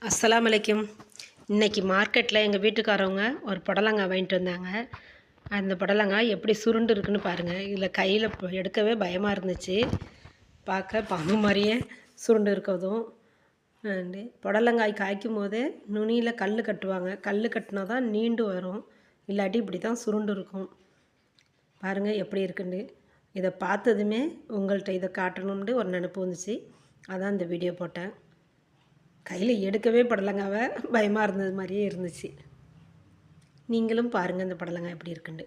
அஸ்ஸலாமு அலைக்கும். இன்றைக்கி மார்க்கெட்டில் எங்கள் வீட்டுக்காரவங்க ஒரு புடலங்காய் வாங்கிட்டு வந்தாங்க. அந்த புடலங்காய் எப்படி சுருண்டு இருக்குன்னு பாருங்கள். இதில் கையில் எடுக்கவே பயமாக இருந்துச்சு. பார்க்க பாம்பு மாதிரியே சுருண்டு இருக்கதும். புடலங்காய் காய்க்கும் போதே நுனியில் கல் கட்டுவாங்க. கல் கட்டினா தான் நீண்டு வரும், இல்லாட்டி இப்படி தான் சுருண்டு இருக்கும். பாருங்கள் எப்படி இருக்குன்னு. இதை பார்த்ததுமே உங்கள்கிட்ட இதை காட்டணும்னு ஒரு நினப்பு வந்துச்சு. அதான் இந்த வீடியோ போட்டேன். கையில் எடுக்கவே புடலங்காவை பயமாக இருந்தது மாதிரியே இருந்துச்சு. நீங்களும் பாருங்கள் இந்த புடலங்காய் எப்படி இருக்குன்னு.